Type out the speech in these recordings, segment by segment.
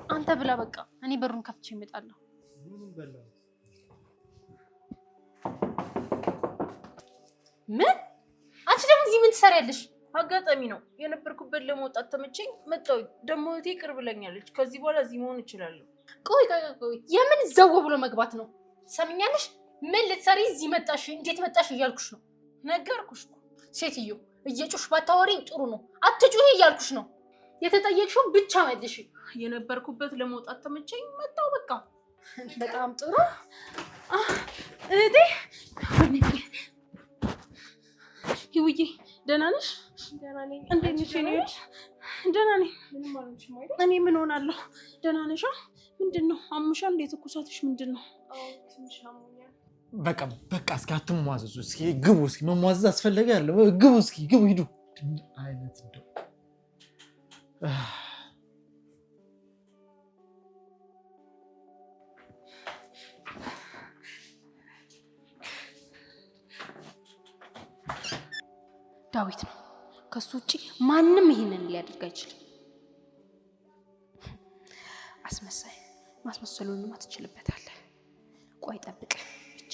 አንተ ብላ በቃ እኔ በሩን ከፍቼ እመጣለሁ። ምንም በላው ምን? አንቺ ደግሞ እዚህ ምን ትሰሪያለሽ? አጋጣሚ ነው የነበርኩበት ለመውጣት ተመቸኝ መጣሁ። ደግሞ እህቴ ቅር ብለኛለች። ከዚህ በኋላ እዚህ መሆን እችላለሁ። ቆይ የምን ዘው ብሎ መግባት ነው? ትሰሚኛለሽ? ምን ልትሰሪ እዚህ መጣሽ? እንዴት መጣሽ እያልኩሽ ነው። ነገርኩሽ እኮ ሴትዮ፣ እየጮሽ ባታወሪ ጥሩ ነው። አትጩሂ እያልኩሽ ነው። የተጠየቅሽውን ብቻ መልሽ። የነበርኩበት ለመውጣት ተመቸኝ መጣሁ በቃ። በጣም ጥሩ እህቴ። ይውዬ ደህና ነሽ? ደህና ነኝ። እንዴት ነሽ? ደህና ነኝ። ምንም አልሆንሽም አይደል? እኔ ምን ሆናለሁ? ደህና ነሽ? ምንድነው አምሻል? እንዴት ትኩሳትሽ ምንድነው? አዎ ትንሽ አሞኛል። በቃ እስኪ አትሟዘዙ። እስኪ ግቡ። እስኪ መሟዘዝ አስፈለገ ያለ ግቡ። እስኪ ግቡ ሂዱ። አይነት እንደው ዳዊት ነው። ከሱ ውጪ ማንም ይሄንን ሊያደርግ አይችልም። አስመሳይ ማስመሰሉንማ ትችልበታለህ። ቆይ ጠብቅ ብቻ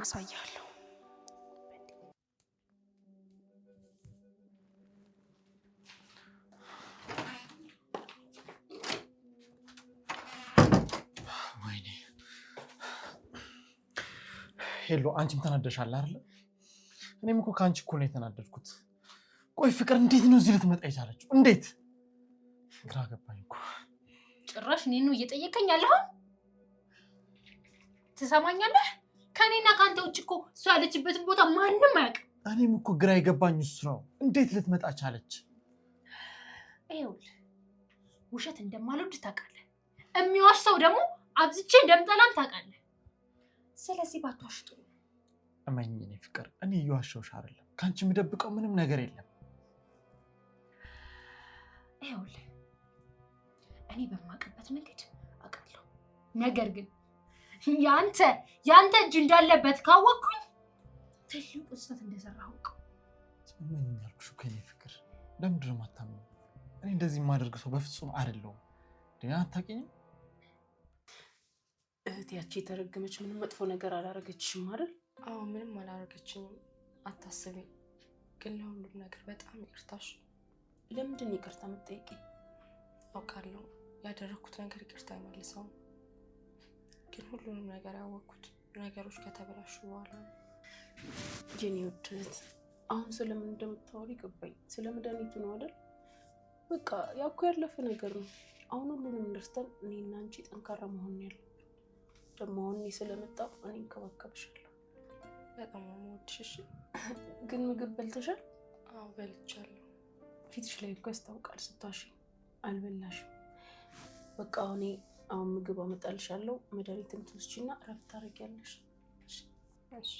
አሳያለሁ። ወይኔ ሄሎ፣ አንቺም ተናደሻል አይደል? እኔም እኮ ከአንቺ እኮ ነው የተናደድኩት። ቆይ ፍቅር እንዴት ነው እዚህ ልትመጣ የቻለችው? እንዴት? ግራ ገባኝ እኮ። ጭራሽ እኔን ነው እየጠየቀኝ ያለኸው? ትሰማኛለህ? ከኔና ከአንተ ውጭ እኮ እሷ ያለችበትን ቦታ ማንም አያውቅም። እኔም እኮ ግራ የገባኝ እሱ ነው። እንዴት ልትመጣ ቻለች? ይኸውልህ ውሸት እንደማልወድ ታውቃለህ። የሚዋሽ ሰው ደግሞ አብዝቼ እንደምጠላም ታውቃለህ። ስለዚህ ባትዋሽ ጥሩ። እመኝ እኔ ፍቅር፣ እኔ እየዋሸሁሽ አይደለም። ከአንቺ የምደብቀው ምንም ነገር የለም። ይኸውልህ እኔ በማውቅበት መንገድ አውቃለሁ። ነገር ግን ያንተ እጅ እንዳለበት ካወቅኩኝ ትልቁ ስህተት እንደሰራሁ አውቀው። እመኝ ያልኩሽ እኮ የእኔ ፍቅር፣ ለምንድን ነው የማታምነው? እኔ እንደዚህ የማደርግ ሰው በፍጹም አይደለሁም። ደህና አታውቂኝም? እህቴ ያቺ የተረገመች ምንም መጥፎ ነገር አላረገችሽም አይደል? አዎ ምንም አላረገችኝም። አታስቢ። ግን ለሁሉም ነገር በጣም ይቅርታሽ። ለምንድን ይቅርታ የምትጠይቂ? አውቃለሁ ያደረኩት ነገር ይቅርታ አይመልሰውም። ግን ሁሉንም ነገር ያወቅኩት ነገሮች ከተበላሹ በኋላ ነው። የኔ ውድ እህት፣ አሁን ስለምን እንደምታወሪ ገባኝ። ስለ መድኃኒቱ ነው አይደል? በቃ ያው እኮ ያለፈ ነገር ነው። አሁን ሁሉንም እንደርስተን እኔና አንቺ ጠንካራ መሆን ያለብን። ደግሞ አሁን እኔ ስለመጣሁ እኔ እንከባከብሻለሁ። በጣም የምወድሽ። ግን ምግብ በልተሻል? አዎ በልቻለሁ። ፊትሽ ላይ እኮ ያስታውቃል ስታሽ። አልበላሽም። በቃ አሁን ምግብ አመጣልሻለሁ። መድኃኒትም ትወስጂና እረፍት ታደርጊያለሽ። እሺ።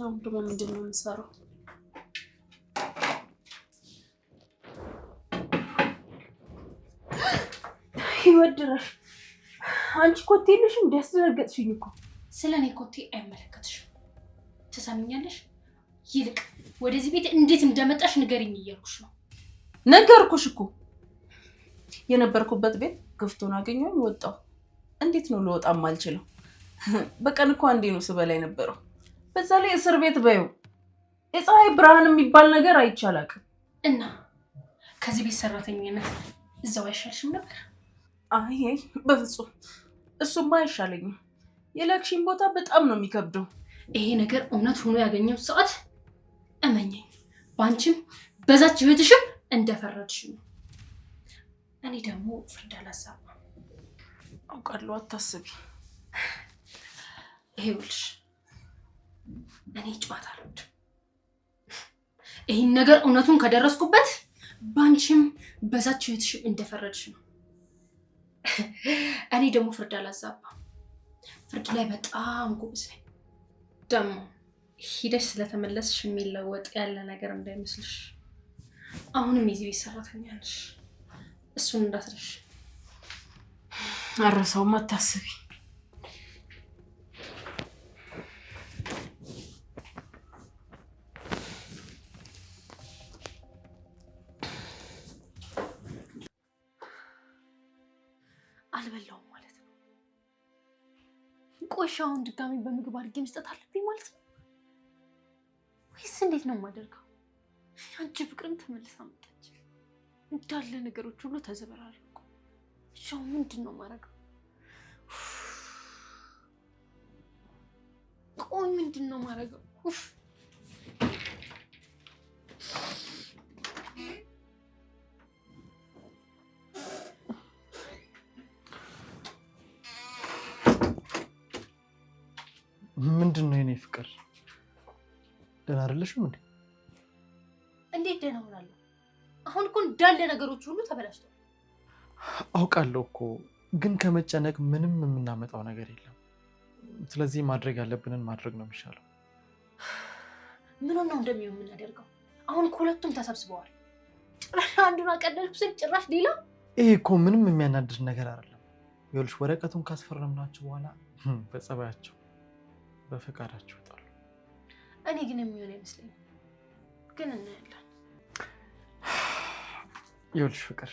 አሁን ደግሞ ምንድን ነው የምሰራው? ይወድራሽ። አንቺ ኮቴ የለሽም? እንዲያስደነገጥሽኝ እኮ። ስለኔ ኮቴ አይመለከትሽም። ትሰሚኛለሽ? ይልቅ ወደዚህ ቤት እንዴት እንደመጣሽ ንገሪኝ እያልኩሽ ነው። ነገርኩሽ እኮ። የነበርኩበት ቤት ክፍቱን አገኘሁኝ ወጣሁ። እንዴት ነው ልወጣም አልችለው? በቀን እኮ አንዴ ነው ስበላ የነበረው። በዛ ላይ እስር ቤት በይው የፀሐይ ብርሃን የሚባል ነገር አይቻላቅም። እና ከዚህ ቤት ሰራተኝነት እዛው አይሻልሽም ነበር? አይ በፍጹም እሱማ አይሻለኝም። የላክሽኝ ቦታ በጣም ነው የሚከብደው። ይሄ ነገር እውነት ሆኖ ያገኘው ሰዓት እመኘኝ፣ ባንቺም በዛች ህይወትሽም እንደፈረድሽ ነው። እኔ ደግሞ ፍርድ አላሳባም። አውቃለሁ፣ አታስቢ። ይኸውልሽ እኔ ጨዋታ አልወድም። ይህን ነገር እውነቱን ከደረስኩበት ባንቺም በዛች ህይወትሽም እንደፈረድሽ ነው። እኔ ደግሞ ፍርድ አላዛባም። ፍርድ ላይ በጣም ጎበዝ ነኝ። ደግሞ ሂደሽ ስለተመለስሽ የሚለወጥ ያለ ነገር እንዳይመስልሽ። አሁንም የዚህ ቤት ሰራተኛ ነሽ። እሱን እንዳትረሽ። አረሳውም፣ አታስቢ። አልበላውም ማለት ነው። ቆሻውን ድጋሚ በምግብ አድርጌ መስጠት አለብኝ ማለት ነው ወይስ እንዴት ነው የማደርገው? አንቺ ፍቅርም ተመልሳ መጣች። እንዳለ ነገሮች ሁሉ ተዘበራረቁ። ሻው ምንድን ነው የማደርገው? ቆይ ምንድን ነው የማደርገው? ምንድን ነው የኔ ፍቅር? ደህና አይደለሽም እንዴ? እንዴት ደህና ሆናለሁ? አሁን እኮ እንዳለ ነገሮች ሁሉ ተበላሽተዋል። አውቃለሁ እኮ ግን ከመጨነቅ ምንም የምናመጣው ነገር የለም። ስለዚህ ማድረግ ያለብንን ማድረግ ነው የሚሻለው። ምኑን ነው እንደሚሆን የምናደርገው? አሁን ሁለቱም ተሰብስበዋል። ጭራሽ አንዱን አቀለልኩ ስል ጭራሽ ሌላ። ይሄ እኮ ምንም የሚያናድድ ነገር አይደለም። ይኸውልሽ ወረቀቱን ካስፈረምናቸው በኋላ በጸባያቸው በፈቃዳቸው ይወጣሉ። እኔ ግን የሚሆን አይመስለኝም። ግን እናያለን። ይኸውልሽ ፍቅር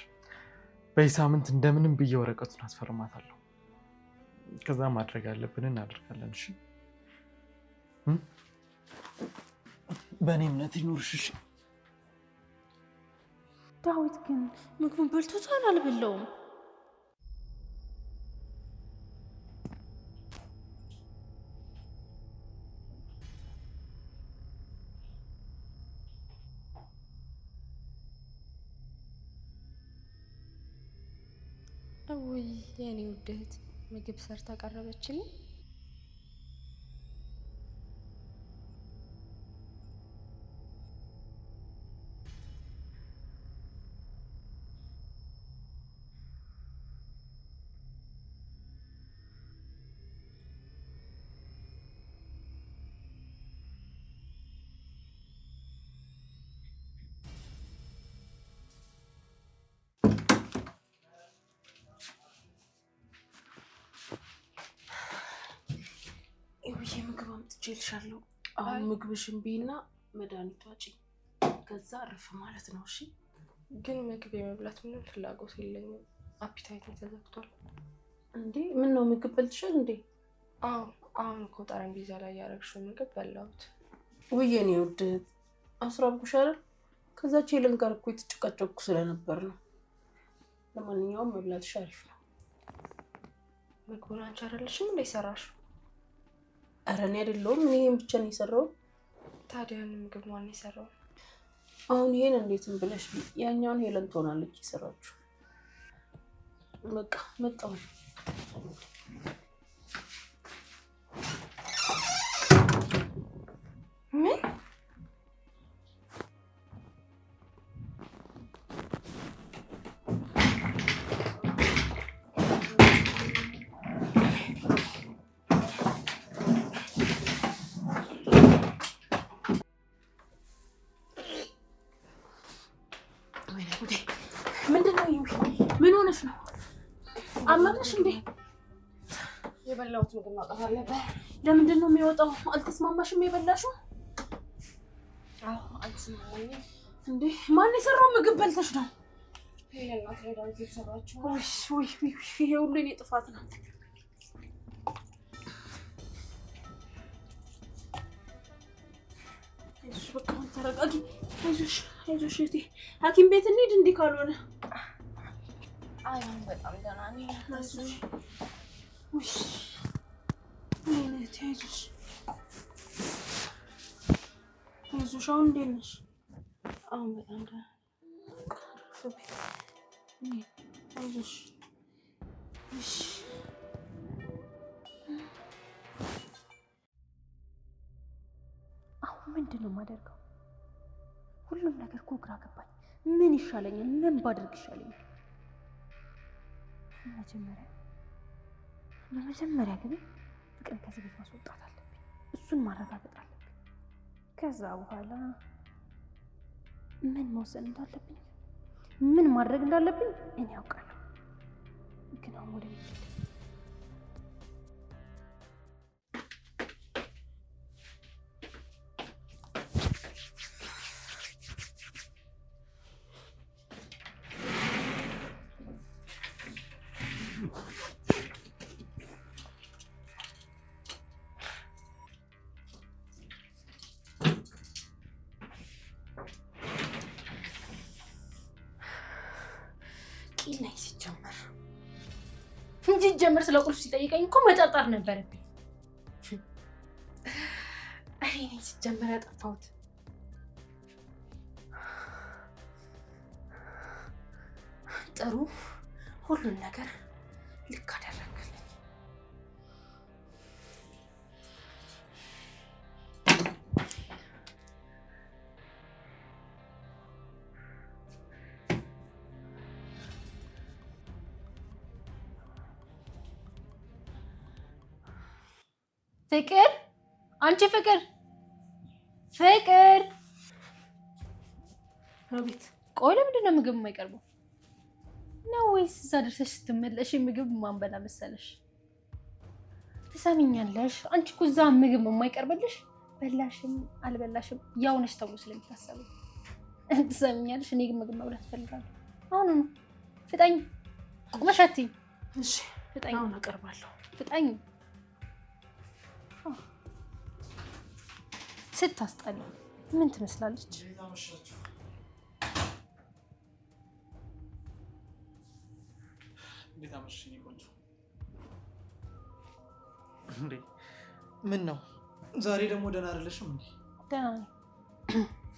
በዚህ ሳምንት እንደምንም ብዬ ወረቀቱን አስፈርማታለሁ። ከዛ ማድረግ ያለብንን እናደርጋለን። እሺ በእኔ እምነት ይኖርሽ። እሺ ዳዊት ግን ምግቡን በልቶታል? አልበላውም። ውይ የኔ ውድ እህት ምግብ ሰርታ ቀረበችልኝ። ይሄ ምግብ አምጥቼልሻለሁ። አሁን ምግብሽን ቢና መድኃኒት ዋጪ፣ ከዛ አረፍ ማለት ነው። እሺ ግን ምግብ የመብላት ምንም ፍላጎት የለኝም። አፒታይት ተዘግቷል። እንዴ ምን ነው ምግብ በልትሻል እንዴ? አዎ አሁን እኮ ጠረጴዛ ላይ ያደረግሽው ምግብ በላሁት። ውይ የኔ ውድ አስራብኩሽ አይደል? ከዛች ሄለን ጋር እኮ የተጨቃጨቅኩ ስለነበር ነው። ለማንኛውም መብላትሽ አሪፍ ነው። ምግቡን አንቺ አይደለሽም እንደ ሰራሽው? ኧረ እኔ አይደለሁም። እኔ ይሄን ብቻ ነው የሰራሁት። ታዲያ ምግብ ማን የሰራው? አሁን ይሄን እንዴትም ብለሽ ያኛውን ሄለን ትሆናለች የሰራችው። በቃ መጣሁ። ምን ምን ሆነሽ ነው? አመመሽ እንዴ? የበላሁት ምግብ ማውጣት አለበት። ለምንድን ነው የሚወጣው? አልተስማማሽም የበላሽው? አዎ አልተስማማኝም። እንዴ ማን የሰራው ምግብ በልተሽ ነው? ሄለን ናት ዳዊት የሰራችው። ውይ ይሄ ሁሉ የኔ ጥፋት ነው። አይዞሽ በቃ ተረጋጊ። አይዞሽ እህቴ፣ ሐኪም ቤት እንሂድ እንዲህ ካልሆነ። አይ በጣም ደህና ነኝ። አይዞሽ ውይ እህቴ አይዞሽ። አሁን እንዴት ነሽ? አሁን በጣም ደህና አይዞሽ። አሁን ምንድን ነው የማደርገው? ሁሉም ነገር እኮ ግራ ገባኝ። ምን ይሻለኛል? ምን ባደርግ ይሻለኛል? በመጀመሪያ ግን ፍቅርን ከዚህ ቤት ማስወጣት አለብኝ። እሱን ማረጋገጥ አለብኝ። ከዛ በኋላ ምን መወሰን እንዳለብኝ ምን ማድረግ እንዳለብኝ እኔ ያውቃለሁ። ግን አሁን ወደ ቤት ላይ ሲጀመር እንጂ ጀመር ስለ ቁልፍ ሲጠይቀኝ እኮ መጠርጠር ነበረብኝ። እኔ ነኝ ሲጀመር ያጠፋሁት። ጥሩ ሁሉን ነገር ልክ አደረግልኝ። ፍቅር፣ አንቺ ፍቅር ፍቅር። ሮቢት፣ ቆይ ለምንድን ነው ምግብ የማይቀርበው? ነው ወይስ እዛ ደርሰሽ ስትመለሽ ምግብ ማንበላ መሰለሽ? ትሰሚኛለሽ? አንቺ እኮ እዛ ምግብ የማይቀርብልሽ በላሽም አልበላሽም ያው ነሽ ተብሎ ስለሚታሰብ ትሰሚኛለሽ? እኔ ግን ምግብ መብላት እፈልጋለሁ። አሁን ነው ፍጠኝ። ቁመሽ አትይኝ። እሺ ፍጠኝ። አሁን አቀርባለሁ። ፍጠኝ። ስታስጠላ ምን ትመስላለች? እንዴት አመሸሽ የኔ ቆንጆ? እንዴ ምን ነው ዛሬ ደግሞ ደህና አይደለሽም እንዴ? ደህና ነኝ።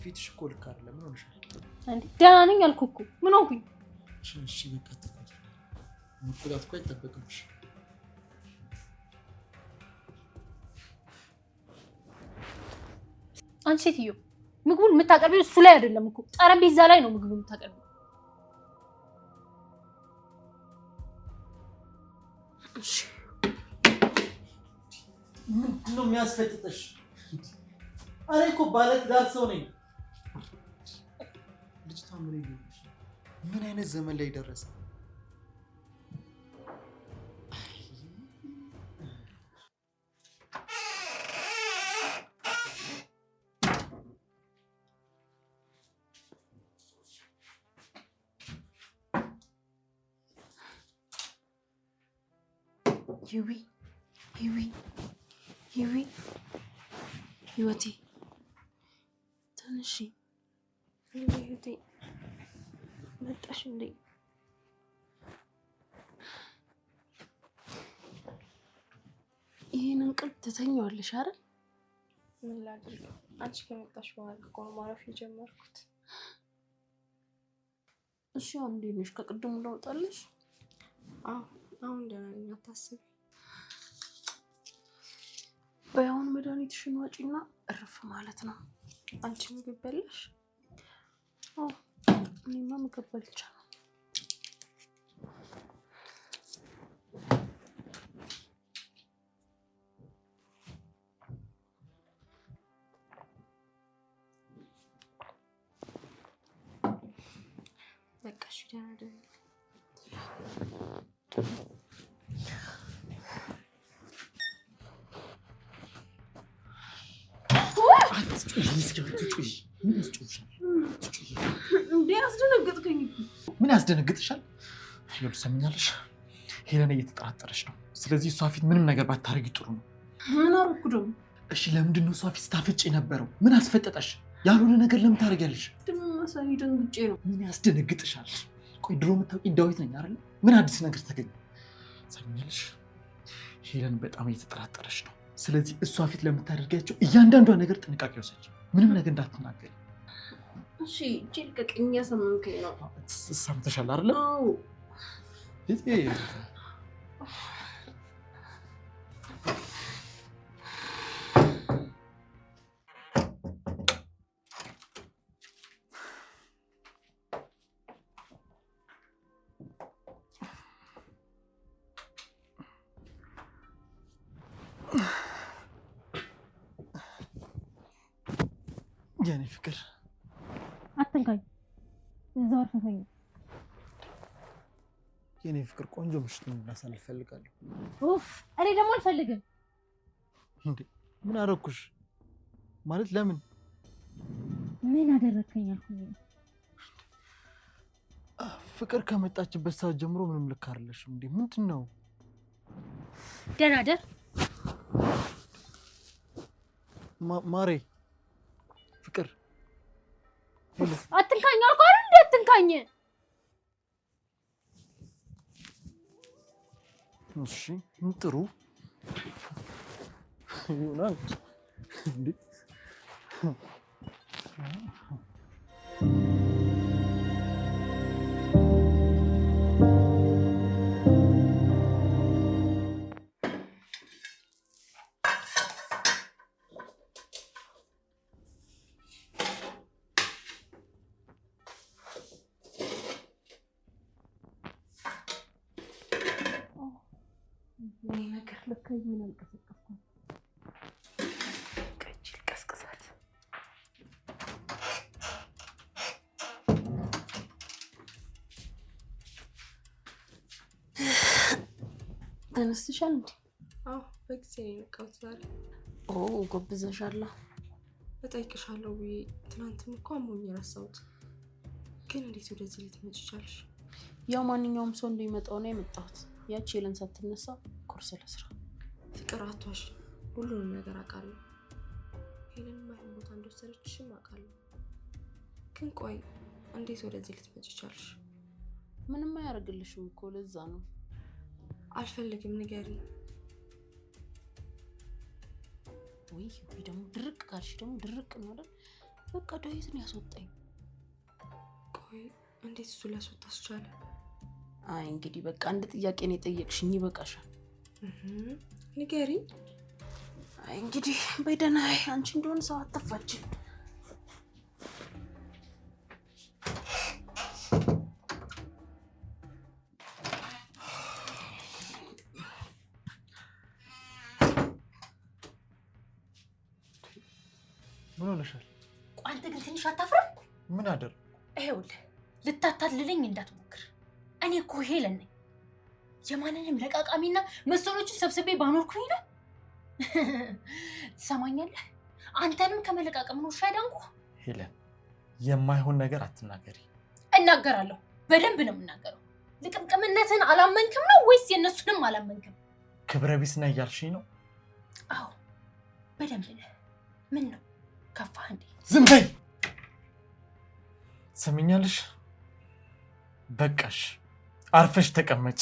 ፊትሽ እኮ ልክ አይደለም። ምን ሆነሻል? እንዴ ደህና ነኝ አልኩህ እኮ። ምን ሆንኩኝ? እሺ በቃ ተቆጣ። መቆጣት እኮ አይጠበቅብሽ። አንቺ ሴትዮ ምግቡን የምታቀርቢው እሱ ላይ አይደለም እኮ ጠረጴዛ ላይ ነው ምግቡን የምታቀርቢው። እሺ ምንድን ነው የሚያስፈጥጥሽ? እኔ እኮ ባለትዳር ሰው ነኝ። ልጅቷ ምን አይነት ዘመን ላይ ደረሰ? ሂዊ ህይወቴ ተነሺ። ህይወቴ መጣሽ እንዴ? ይሄን እንቅልፍ ትተኛዋለሽ አይደል? ምን ላድርግ? አንቺ ከመጣሽ በኋላ እኮ ነው ማረፍ የጀመርኩት። እሺ አሁን እንዴት ነሽ? ከቅድሙ ለውጥ አለሽ? አዎ አሁን ደህና ነኝ፣ አታስቢ። በያውን መድኃኒትሽን ዋጪና እርፍ ማለት ነው። አንቺ ምግብ በላሽ? አዎ እኔማ ምግብ በልቻለሁ። በቃ እሺ ደህና ደህና እንዴ አስደነገጥከኝ። ምን ያስደነግጥሻል? ይኸውልሽ ሰምኛለሽ፣ ሄለን እየተጠራጠረች ነው። ስለዚህ እሷ ፊት ምንም ነገር ባታረጊ ጥሩ ነው። ምን አደረኩ ደግሞ? እሺ ለምንድን ነው እሷ ፊት ስታፈጭ የነበረው? ምን አስፈጠጠሽ? ያልሆነ ነገር ለምን ታደርጊያለሽ? ደግሞ ማሳይ ደንግጬ ነው። ምን ያስደነግጥሻል? ቆይ ድሮ የምታውቂኝ ዳዊት ነኝ አይደል? ምን አዲስ ነገር ተገኘ? ሰምኛለሽ፣ ሄለን በጣም እየተጠራጠረች ነው። ስለዚህ እሷ ፊት ለምታደርጊያቸው እያንዳንዷ ነገር ጥንቃቄ ወሰጂ። ምንም ነገር እንዳትናገሪ እሺ? እጄ ልቀቅኝ፣ እያሰማንከኝ ነው። ሰምተሻል አይደል? አዎ የኔ ፍቅር አትንካኝ። እዛው አርፈፈኝ። የኔ ፍቅር ቆንጆ ምሽት እንድናሳልፍ እፈልጋለሁ። ኡፍ እኔ ደግሞ አልፈልግም። እንዴ ምን አደረኩሽ? ማለት ለምን? ምን አደረከኝ አልኩኝ። ፍቅር ከመጣችበት ሰዓት ጀምሮ ምንም ልክ አይደለሽም። እንዴ ምንድን ነው? ደህና ደር ማሬ ፍቅር አትንካኝ አልኩ አይደል? እንዴ አትንካኝ። እሺ ጥሩ ይሆናል። እንዴ ነገር ለካ ምን አልቀሰቀስኩም። ቀጭል ቀስቅሳት። ተነስተሻል እንዴ? አዎ በጊዜ ነው የነቃሁት ዛሬ። ጎብዘሻል። እጠይቅሻለሁ ብዬ ትናንትም እኮ አሞኝ ረሳሁት። ግን እንዴት ወደዚህ ልትመጪ ቻልሽ? ያው ማንኛውም ሰው እንደሚመጣው ነው የመጣሁት። ያቺ ሄለን ሳትነሳ ኮርስ ለስራ። ፍቅር አትዋሽ፣ ሁሉንም ነገር አውቃለሁ። ሄለን ማይሆን ቦታ እንደወሰደችሽም አውቃለሁ። ግን ቆይ እንዴት ወደዚህ ልትመጪ ቻልሽ? ምንም አያደርግልሽም እኮ ለዛ ነው። አልፈልግም፣ ንገሪኝ። ወይ ደግሞ ድርቅ ካልሽ ደግሞ ድርቅ ነው አይደል? በቃ ዳዊት ነው ያስወጣኝ። ቆይ እንዴት እሱ ሊያስወጣሽ ቻለ? አይ እንግዲህ በቃ አንድ ጥያቄ ነው የጠየቅሽኝ፣ ይበቃሻል። ንገሪኝ። አይ እንግዲህ በደህና አንቺ እንደሆነ ሰው አትፋች። ምን ሆነሻል? አንተ ግን ትንሽ አታፍርም? ምን አደር? ይኸውልህ ልታታልለኝ እንዳትሞክር። እኔ እኮ ሄለን ነኝ። የማንንም ለቃቃሚና መሰሎችን ሰብስቤ ባኖርኩኝ ነው። ትሰማኛለህ? አንተንም ከመለቃቀም ነው ሻይዳንኩ። ሄለን የማይሆን ነገር አትናገሪ። እናገራለሁ፣ በደንብ ነው የምናገረው። ልቅምቅምነትን አላመንክም ነው ወይስ የእነሱንም አላመንክም? ክብረ ቢስ ነህ እያልሽኝ ነው? አዎ በደንብ ነህ። ምን ነው ከፋህ እንዴ? ዝም በይ። ትሰሚኛለሽ? በቃሽ፣ አርፈሽ ተቀመጪ።